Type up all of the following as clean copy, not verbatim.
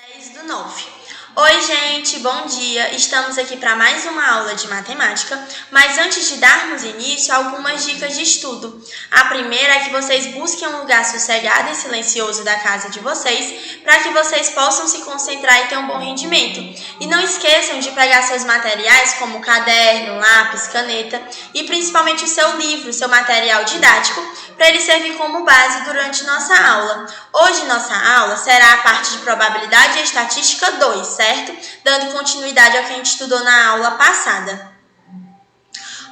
10/9. Oi, gente, bom dia! Estamos aqui para mais uma aula de matemática, mas antes de darmos início, algumas dicas de estudo. A primeira é que vocês busquem um lugar sossegado e silencioso da casa de vocês, para que vocês possam se concentrar e ter um bom rendimento. E não esqueçam de pegar seus materiais como caderno, lápis, caneta e principalmente o seu livro, seu material didático, para ele servir como base durante nossa aula. Hoje nossa aula será a parte de probabilidade e estatística 2, certo? Dando continuidade ao que a gente estudou na aula passada.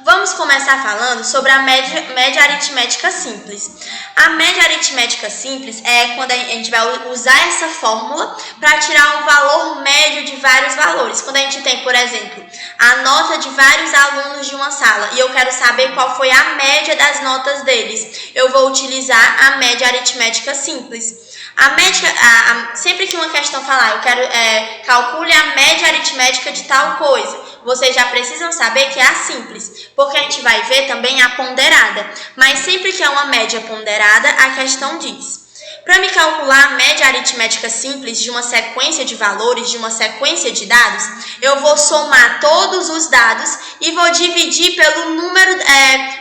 Vamos começar falando sobre a média aritmética simples. A média aritmética simples é quando a gente vai usar essa fórmula para tirar um valor médio de vários valores. Quando a gente tem, por exemplo, a nota de vários alunos de uma sala e eu quero saber qual foi a média das notas deles, eu vou utilizar a média aritmética simples. Sempre que uma questão falar, eu quero calcule a média aritmética de tal coisa, vocês já precisam saber que é a simples, porque a gente vai ver também a ponderada. Mas sempre que é uma média ponderada, a questão diz: para me calcular a média aritmética simples de uma sequência de valores, de uma sequência de dados, eu vou somar todos os dados e vou dividir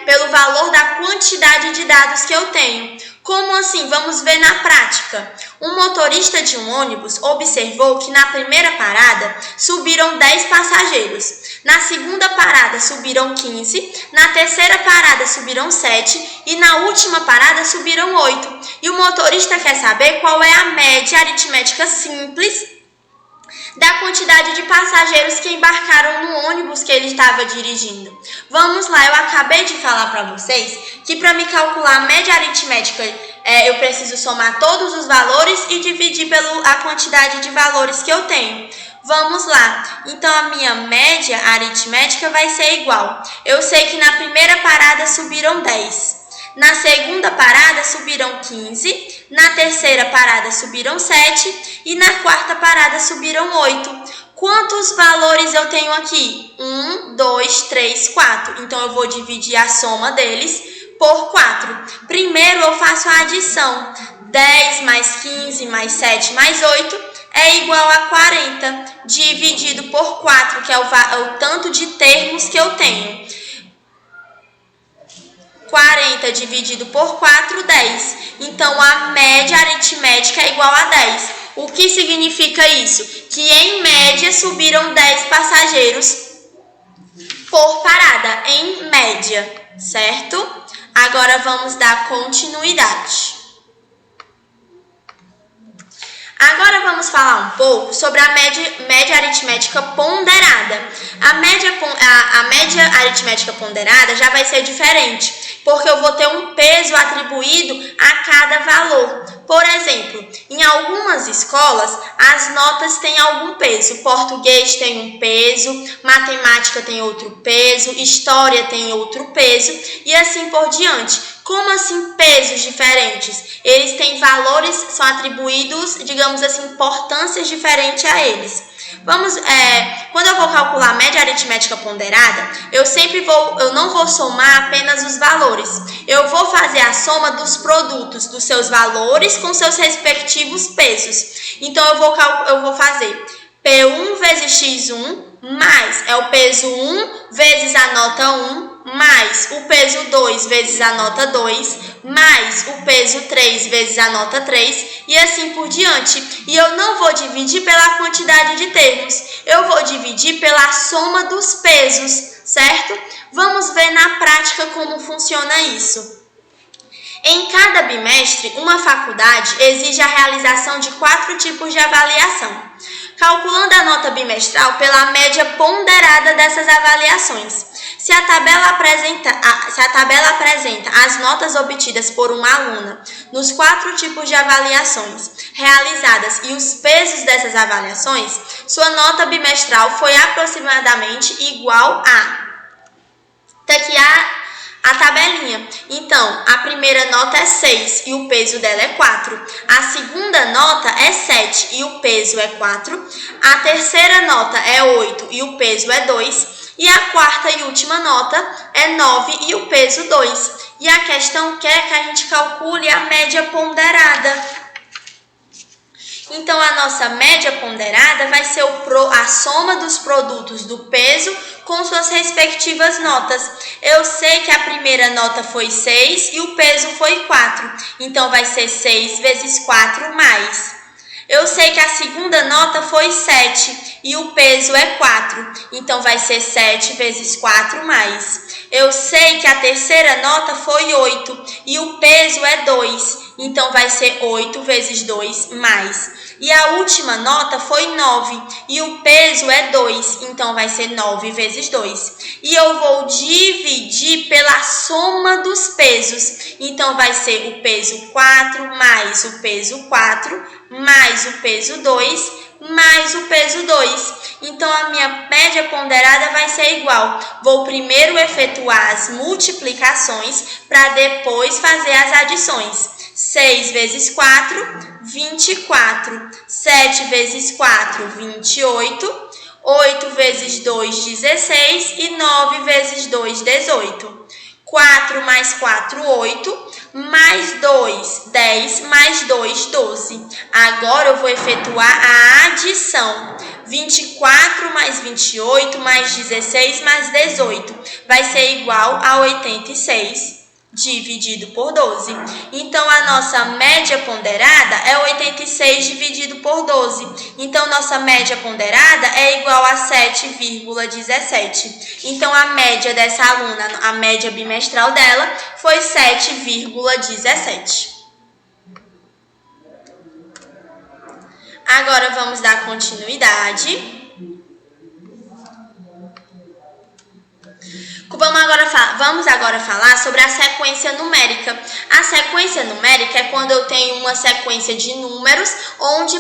pelo valor da quantidade de dados que eu tenho. Como assim? Vamos ver na prática. Um motorista de um ônibus observou que na primeira parada subiram 10 passageiros, na segunda parada subiram 15, na terceira parada subiram 7 e na última parada subiram 8. E o motorista quer saber qual é a média aritmética simples da quantidade de passageiros que embarcaram no ônibus que ele estava dirigindo. Vamos lá, eu acabei de falar para vocês que para me calcular a média aritmética eu preciso somar todos os valores e dividir pela quantidade de valores que eu tenho. Vamos lá, então a minha média aritmética vai ser igual. Eu sei que na primeira parada subiram 10. Na segunda parada subiram 15, na terceira parada subiram 7 e na quarta parada subiram 8. Quantos valores eu tenho aqui? 1, 2, 3, 4. Então eu vou dividir a soma deles por 4. Primeiro eu faço a adição. 10 mais 15 mais 7 mais 8 é igual a 40, dividido por 4, que é o tanto de termos que eu tenho. 40 dividido por 4, 10. Então, a média aritmética é igual a 10. O que significa isso? Que, em média, subiram 10 passageiros por parada, em média, certo? Agora, vamos dar continuidade. Agora vamos falar um pouco sobre a média aritmética ponderada. A média aritmética ponderada já vai ser diferente, porque eu vou ter um peso atribuído a cada valor. Por exemplo, em algumas escolas, as notas têm algum peso. Português tem um peso, matemática tem outro peso, história tem outro peso e assim por diante. Como assim pesos diferentes? Eles têm valores, são atribuídos, digamos assim, importâncias diferentes a eles. Quando eu vou calcular a média aritmética ponderada, eu não vou somar apenas os valores. Eu vou fazer a soma dos produtos, dos seus valores com seus respectivos pesos. Então, eu vou fazer P1 vezes X1, mais o peso 1 vezes a nota 1, mais o peso 2 vezes a nota 2, mais o peso 3 vezes a nota 3 e assim por diante. E eu não vou dividir pela quantidade de termos, eu vou dividir pela soma dos pesos, certo? Vamos ver na prática como funciona isso. Em cada bimestre, uma faculdade exige a realização de 4 tipos de avaliação, calculando a nota bimestral pela média ponderada dessas avaliações. Se a tabela apresenta as notas obtidas por uma aluna nos 4 tipos de avaliações realizadas e os pesos dessas avaliações, sua nota bimestral foi aproximadamente igual a... Tá aqui a tabelinha. Então, a primeira nota é 6 e o peso dela é 4. A segunda nota é 7 e o peso é 4. A terceira nota é 8 e o peso é 2. E a quarta e última nota é 9 e o peso 2. E a questão quer que a gente calcule a média ponderada. Então, a nossa média ponderada vai ser a soma dos produtos do peso com suas respectivas notas. Eu sei que a primeira nota foi 6 e o peso foi 4, então vai ser 6 vezes 4 mais. Eu sei que a segunda nota foi 7 e o peso é 4, então vai ser 7 vezes 4 mais. Eu sei que a terceira nota foi 8 e o peso é 2, então vai ser 8 vezes 2 mais. E a última nota foi 9 e o peso é 2, então vai ser 9 vezes 2. E eu vou dividir pela soma dos pesos, então vai ser o peso 4 mais o peso 4 mais o peso 2 mais o peso 2. Então, a minha média ponderada vai ser igual. Vou primeiro efetuar as multiplicações para depois fazer as adições. 6 vezes 4, 24. 7 vezes 4, 28. 8 vezes 2, 16. E 9 vezes 2, 18. 4 mais 4, 8, mais 2, 10, mais 2, 12. Agora eu vou efetuar a adição. 24 mais 28, mais 16, mais 18. Vai ser igual a 86. Dividido por 12. Então, a nossa média ponderada é 86 dividido por 12. Então, nossa média ponderada é igual a 7,17. Então, a média dessa aluna, a média bimestral dela, foi 7,17. Agora, vamos dar continuidade. Vamos agora falar sobre a sequência numérica. A sequência numérica é quando eu tenho uma sequência de números onde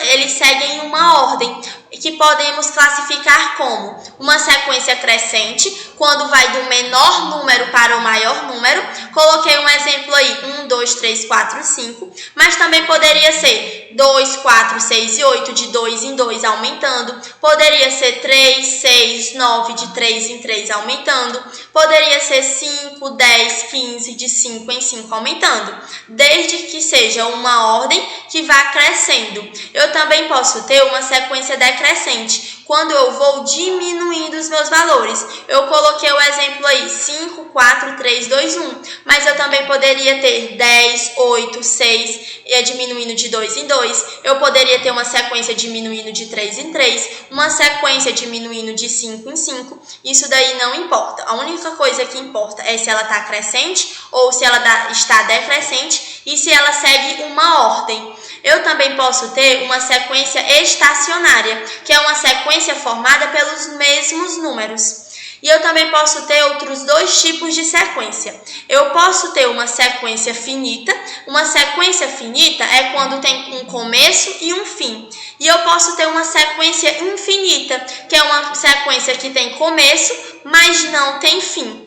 eles seguem uma ordem, que podemos classificar como uma sequência crescente, quando vai do menor número para o maior número. Coloquei um exemplo aí, 1, 2, 3, 4, 5, mas também poderia ser 2, 4, 6 e 8, de 2 em 2 aumentando. Poderia ser 3, 6, 9, de 3 em 3 aumentando. Poderia ser 5, 10, 15, de 5 em 5 aumentando. Desde que seja uma ordem que vá crescendo. Eu também posso ter uma sequência decrescente, quando eu vou diminuindo os meus valores. Eu coloquei o exemplo aí, 5, 4, 3, 2, 1. Mas eu também poderia ter 10, 8, 6, diminuindo de 2 em 2. Eu poderia ter uma sequência diminuindo de 3 em 3, uma sequência diminuindo de 5 em 5. Isso daí não importa. A única coisa que importa é se ela está crescente ou se ela está decrescente e se ela segue uma ordem. Eu também posso ter uma sequência estacionária, que é uma sequência formada pelos mesmos números. E eu também posso ter outros dois tipos de sequência. Eu posso ter uma sequência finita. Uma sequência finita é quando tem um começo e um fim. E eu posso ter uma sequência infinita, que é uma sequência que tem começo, mas não tem fim.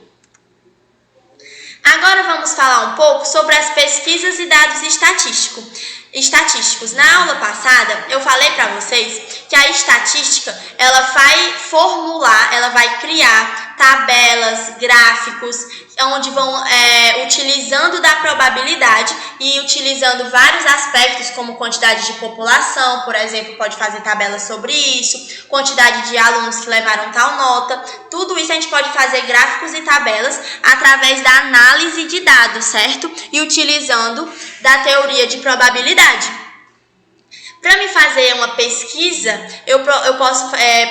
Agora vamos falar um pouco sobre as pesquisas e dados estatísticos. Na aula passada, eu falei para vocês que a estatística, ela vai criar tabelas, gráficos, onde vão utilizando da probabilidade e utilizando vários aspectos, como quantidade de população, por exemplo, pode fazer tabelas sobre isso, quantidade de alunos que levaram tal nota. Tudo isso a gente pode fazer gráficos e tabelas através da análise de dados, certo? E utilizando da teoria de probabilidade. Para me fazer uma pesquisa, eu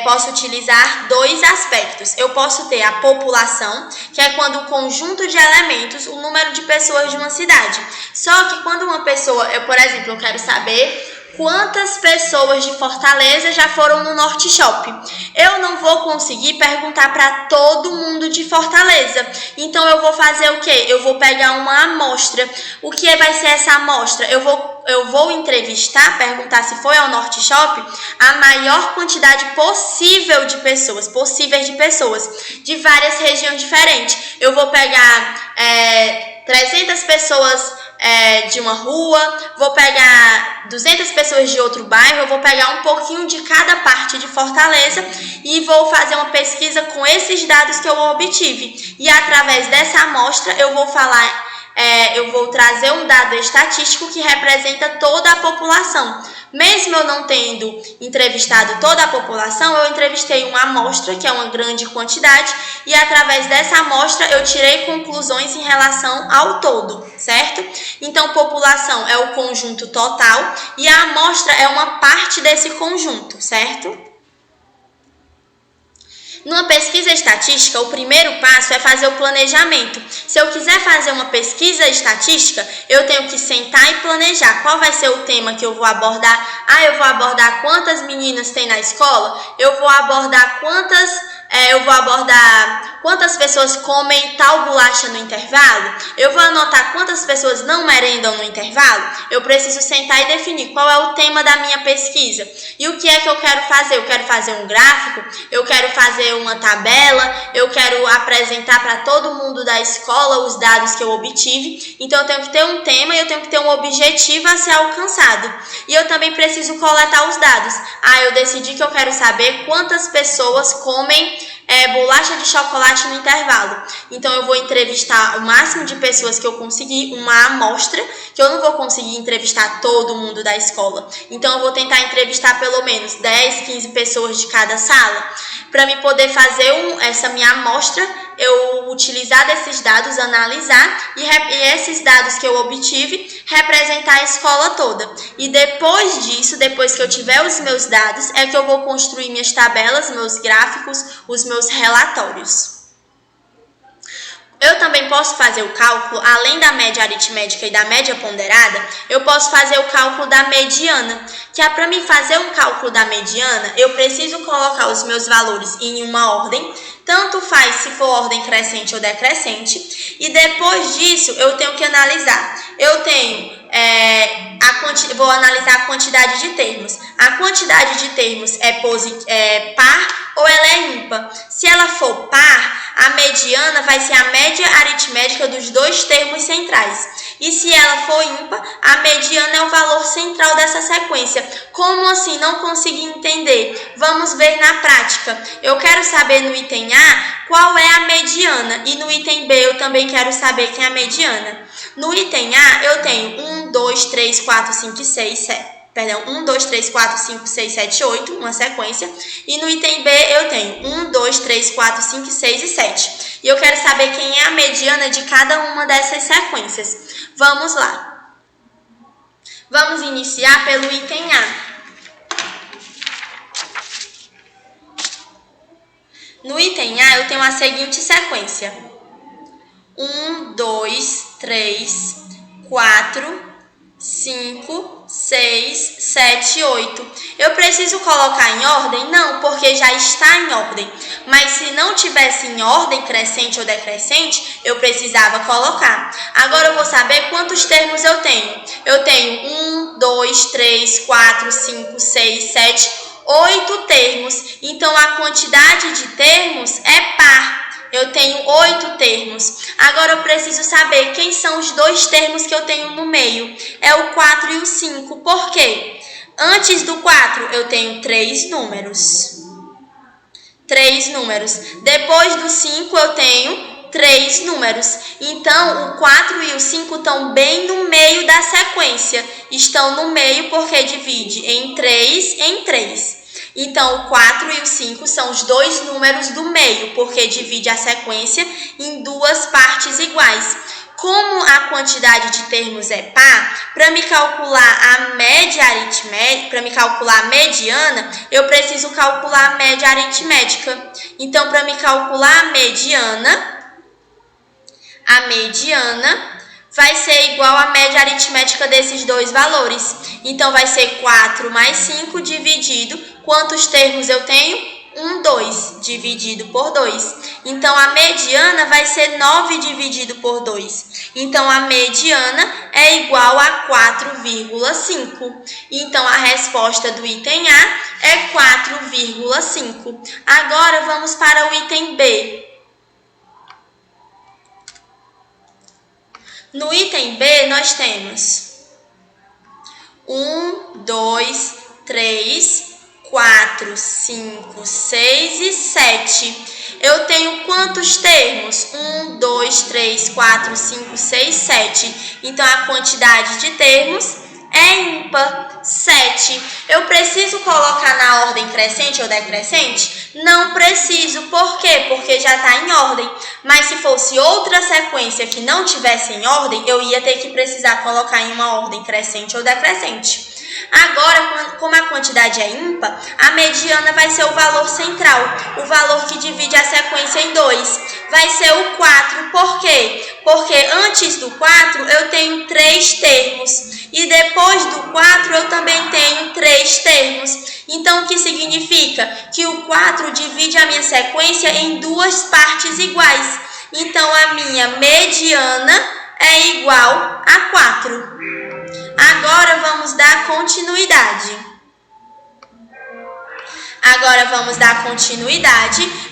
posso utilizar dois aspectos. Eu posso ter a população, que é quando o conjunto de elementos, o número de pessoas de uma cidade. Só que quando uma pessoa, por exemplo, eu quero saber quantas pessoas de Fortaleza já foram no Norte Shopping. Eu não vou conseguir perguntar para todo mundo de Fortaleza. Então, eu vou fazer o quê? Eu vou pegar uma amostra. O que vai ser essa amostra? Eu vou entrevistar, perguntar se foi ao Norte Shopping, a maior quantidade possível de pessoas, de várias regiões diferentes. Eu vou pegar 300 pessoas de uma rua, vou pegar 200 pessoas de outro bairro, eu vou pegar um pouquinho de cada parte de Fortaleza e vou fazer uma pesquisa com esses dados que eu obtive. E através dessa amostra eu vou falar eu vou trazer um dado estatístico que representa toda a população. Mesmo eu não tendo entrevistado toda a população, eu entrevistei uma amostra, que é uma grande quantidade, e através dessa amostra eu tirei conclusões em relação ao todo, certo? Então, população é o conjunto total e a amostra é uma parte desse conjunto, certo? Numa pesquisa estatística, o primeiro passo é fazer o planejamento. Se eu quiser fazer uma pesquisa estatística, eu tenho que sentar e planejar qual vai ser o tema que eu vou abordar. Eu vou abordar quantas meninas tem na escola, eu vou abordar quantas pessoas comem tal bolacha no intervalo, eu vou anotar quantas pessoas não merendam no intervalo. Eu preciso sentar e definir qual é o tema da minha pesquisa. E o que é que eu quero fazer? Eu quero fazer um gráfico, eu quero fazer uma tabela, eu quero apresentar para todo mundo da escola os dados que eu obtive. Então, eu tenho que ter um tema e eu tenho que ter um objetivo a ser alcançado. E eu também preciso coletar os dados. Eu decidi que eu quero saber quantas pessoas comem bolacha de chocolate no intervalo. Então, eu vou entrevistar o máximo de pessoas que eu conseguir, uma amostra, que eu não vou conseguir entrevistar todo mundo da escola. Então, eu vou tentar entrevistar pelo menos 10, 15 pessoas de cada sala. Para me poder fazer essa minha amostra, eu utilizar desses dados, analisar e esses dados que eu obtive, representar a escola toda. E depois disso, depois que eu tiver os meus dados, é que eu vou construir minhas tabelas, meus gráficos, os meus relatórios. Eu também posso fazer o cálculo, além da média aritmética e da média ponderada, eu posso fazer o cálculo da mediana, que para mim fazer um cálculo da mediana, eu preciso colocar os meus valores em uma ordem, tanto faz se for ordem crescente ou decrescente, e depois disso eu tenho que analisar. Eu tenho vou analisar a quantidade de termos. A quantidade de termos é par ou ela é ímpar. Se ela for par, a mediana vai ser a média aritmética dos dois termos centrais. E se ela for ímpar, a mediana é o valor central dessa sequência. Como assim? Não consegui entender. Vamos ver na prática. Eu quero saber no item A qual é a mediana e no item B eu também quero saber quem é a mediana. No item A eu tenho 1, 2, 3, 4, 5, 6, 7. 1, 2, 3, 4, 5, 6, 7, 8, uma sequência. E no item B eu tenho 1, 2, 3, 4, 5, 6 e 7. E eu quero saber quem é a mediana de cada uma dessas sequências. Vamos lá. Vamos iniciar pelo item A. No item A eu tenho a seguinte sequência. 1, 2, 3, 4, 5, 6, 7, 8. Eu preciso colocar em ordem? Não, porque já está em ordem. Mas se não tivesse em ordem crescente ou decrescente, eu precisava colocar. Agora eu vou saber quantos termos eu tenho. Eu tenho 1, 2, 3, 4, 5, 6, 7, 8 termos. Então, a quantidade de termos é par. Eu tenho 8 termos. Agora eu preciso saber quem são os dois termos que eu tenho no meio. É o 4 e o 5. Por quê? Antes do 4 eu tenho 3 números. 3 números. Depois do 5 eu tenho 3 números. Então, o 4 e o 5 estão bem no meio da sequência. Estão no meio porque divide em 3 em 3. Então, o 4 e o 5 são os dois números do meio, porque divide a sequência em duas partes iguais. Como a quantidade de termos é par, para me calcular a média aritmética, para me calcular a mediana, eu preciso calcular a média aritmética. Então, para me calcular a mediana vai ser igual à média aritmética desses dois valores. Então, vai ser 4 mais 5 dividido. Quantos termos eu tenho? 1, 2, dividido por 2. Então, a mediana vai ser 9 dividido por 2. Então, a mediana é igual a 4,5. Então, a resposta do item A é 4,5. Agora, vamos para o item B. No item B, nós temos 1, 2, 3, 4, 5, 6 e 7. eu tenho quantos termos? 1, 2, 3, 4, 5, 6, 7. Então, a quantidade de termos é ímpar, 7. Eu preciso colocar na ordem crescente ou decrescente? Não preciso. Por quê? Porque já está em ordem. Mas se fosse outra sequência que não tivesse em ordem, eu ia ter que precisar colocar em uma ordem crescente ou decrescente. Agora, como a quantidade é ímpar, a mediana vai ser o valor central, o valor que divide a sequência em 2. Vai ser o 4. Por quê? Porque antes do 4 eu tenho 3 termos e depois do 4 eu também tenho 3 termos. Então, o que significa? Que o 4 divide a minha sequência em 2 partes iguais. Então, a minha mediana é igual a 4. Agora vamos dar continuidade.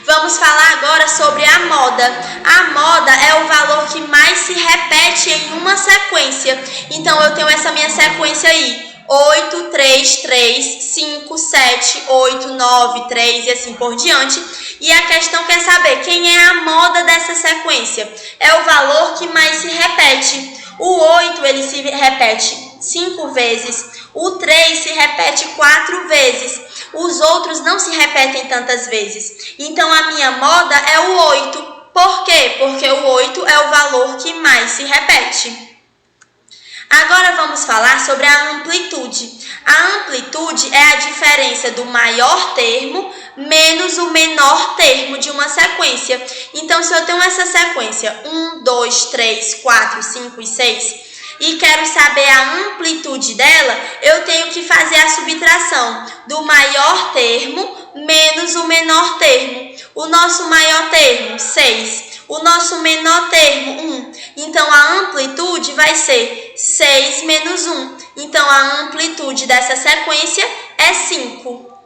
Vamos falar agora sobre a moda. A moda é o valor que mais se repete em uma sequência. Então, eu tenho essa minha sequência aí. 8, 3, 3, 5, 7, 8, 9, 3 e assim por diante. E a questão quer saber quem é a moda dessa sequência. É o valor que mais se repete. O 8 ele se repete 5 vezes, o 3 se repete 4 vezes, os outros não se repetem tantas vezes. Então, a minha moda é o 8. Por quê? Porque o 8 é o valor que mais se repete. Agora vamos falar sobre a amplitude. A amplitude é a diferença do maior termo menos o menor termo de uma sequência. Então, se eu tenho essa sequência 1, 2, 3, 4, 5 e 6 e quero saber a amplitude dela, eu tenho que fazer a subtração do maior termo menos o menor termo. O nosso maior termo, 6. O nosso menor termo, 1. Então, a amplitude vai ser 6 menos 1. Então, a amplitude dessa sequência é 5.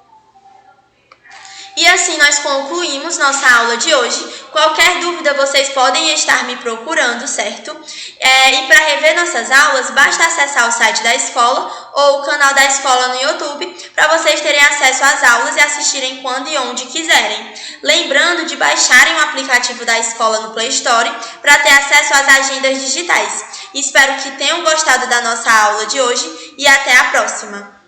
E assim nós concluímos nossa aula de hoje. Qualquer dúvida vocês podem estar me procurando, certo? E para rever nossas aulas, basta acessar o site da escola ou o canal da escola no YouTube para vocês terem acesso às aulas e assistirem quando e onde quiserem. Lembrando de baixarem o aplicativo da escola no Play Store para ter acesso às agendas digitais. Espero que tenham gostado da nossa aula de hoje e até a próxima!